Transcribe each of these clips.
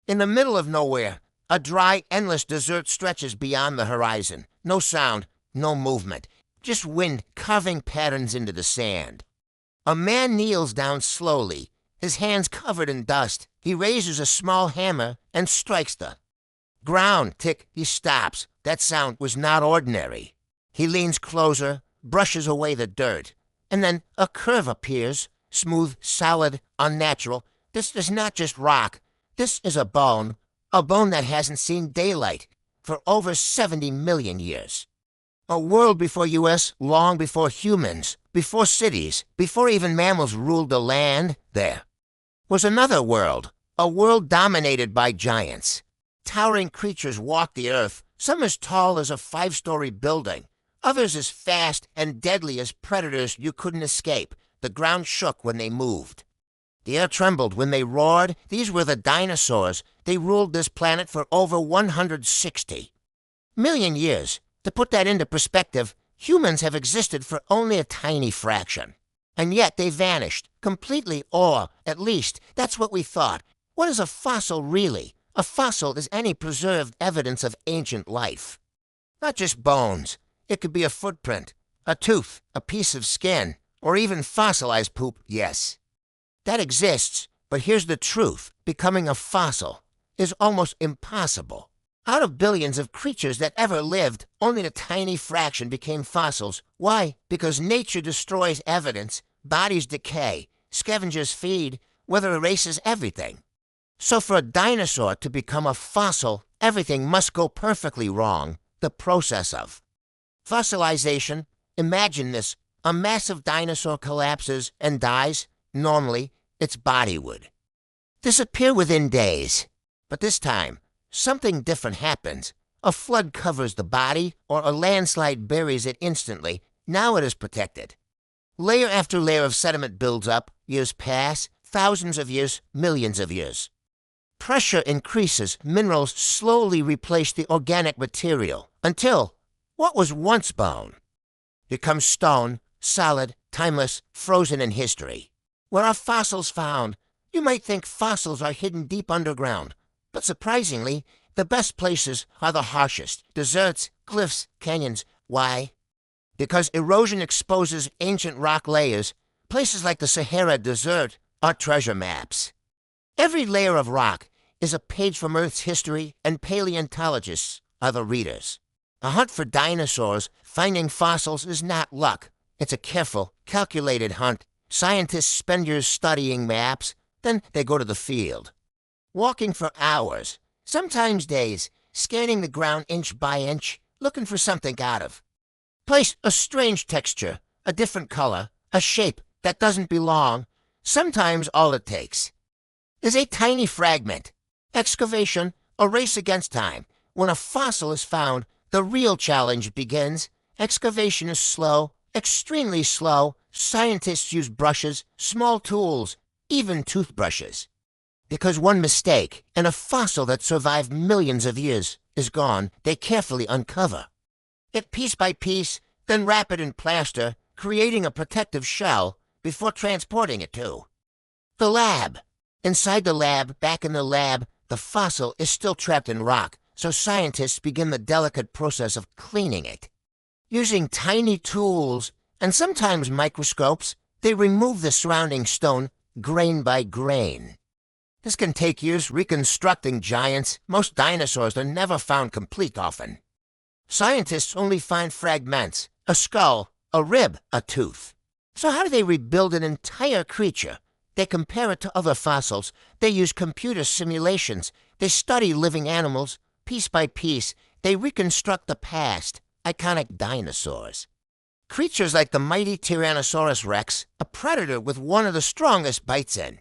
In the middle of nowhere, a dry, endless desert stretches beyond the horizon. No sound, no movement, just wind carving patterns into the sand. A man kneels down slowly, his hands covered in dust. He raises a small hammer and strikes the ground. Tick, he stops. That sound was not ordinary. He leans closer, brushes away the dirt, and then a curve appears, smooth, solid, unnatural. This is not just rock. This is a bone that hasn't seen daylight for over 70 million years. A world before us, long before humans, before cities, before even mammals ruled the land, there was another world, a world dominated by giants. Towering creatures walked the earth, some as tall as a 5-story building, others as fast and deadly as predators you couldn't escape. The ground shook when they moved. The air trembled when they roared. These were the dinosaurs. They ruled this planet for over 160 million years. To put that into perspective, humans have existed for only a tiny fraction. And yet they vanished, completely, or, at least, that's what we thought. What is a fossil really? A fossil is any preserved evidence of ancient life. Not just bones. It could be a footprint, a tooth, a piece of skin, or even fossilized poop, yes. That exists, but here's the truth. Becoming a fossil is almost impossible. Out of billions of creatures that ever lived, only a tiny fraction became fossils. Why? Because nature destroys evidence, bodies decay, scavengers feed, weather erases everything. So for a dinosaur to become a fossil, everything must go perfectly wrong. The process of fossilization. Imagine this. A massive dinosaur collapses and dies. Normally, its body would disappear within days. But this time, something different happens. A flood covers the body, or a landslide buries it instantly. Now it is protected. Layer after layer of sediment builds up. Years pass, thousands of years, millions of years. Pressure increases. Minerals slowly replace the organic material until what was once bone becomes stone, solid, timeless, frozen in history. Where are fossils found? You might think fossils are hidden deep underground, but surprisingly, the best places are the harshest. Deserts, cliffs, canyons. Why? Because erosion exposes ancient rock layers. Places like the Sahara Desert are treasure maps. Every layer of rock is a page from Earth's history, and paleontologists are the readers. A hunt for dinosaurs, finding fossils is not luck. It's a careful, calculated hunt. Scientists spend years studying maps, then they go to the field. Walking for hours, sometimes days, scanning the ground inch by inch, looking for something out of place, a strange texture, a different color, a shape that doesn't belong. Sometimes all it takes is a tiny fragment. Excavation, a race against time. When a fossil is found, the real challenge begins. Excavation is slow, extremely slow. Scientists use brushes, small tools, even toothbrushes. Because one mistake, and a fossil that survived millions of years is gone, they carefully uncover it piece by piece, then wrap it in plaster, creating a protective shell before transporting it to the lab. Inside the lab, back in the lab, the fossil is still trapped in rock, so scientists begin the delicate process of cleaning it. Using tiny tools and sometimes microscopes, they remove the surrounding stone grain by grain. This can take years. Reconstructing giants. Most dinosaurs are never found complete often. Scientists only find fragments, a skull, a rib, a tooth. So how do they rebuild an entire creature? They compare it to other fossils. They use computer simulations. They study living animals. Piece by piece, they reconstruct the past. Iconic dinosaurs. Creatures like the mighty Tyrannosaurus Rex, a predator with one of the strongest bites in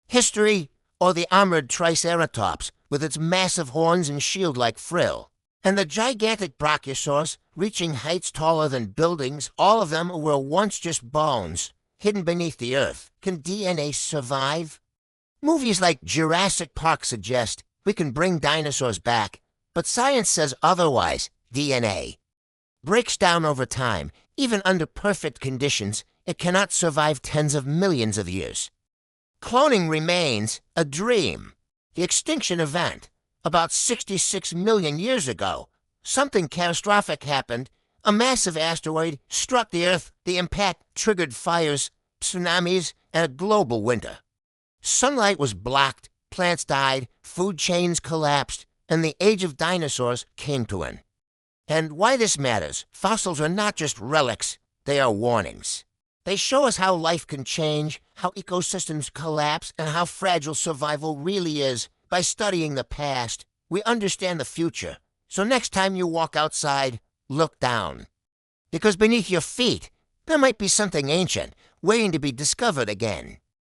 history, or the armored Triceratops with its massive horns and shield-like frill. And the gigantic Brachiosaurs, reaching heights taller than buildings. All of them were once just bones, hidden beneath the earth. Can DNA survive? Movies like Jurassic Park suggest we can bring dinosaurs back, but science says otherwise. DNA breaks down over time. Even under perfect conditions, it cannot survive tens of millions of years. Cloning remains a dream. The extinction event. About 66 million years ago, something catastrophic happened. A massive asteroid struck the Earth. The impact triggered fires, tsunamis, and a global winter. Sunlight was blocked, plants died, food chains collapsed, and the age of dinosaurs came to an end. And why this matters, fossils are not just relics, they are warnings. They show us how life can change, how ecosystems collapse, and how fragile survival really is. By studying the past, we understand the future. So next time you walk outside, look down. Because beneath your feet, there might be something ancient, waiting to be discovered again.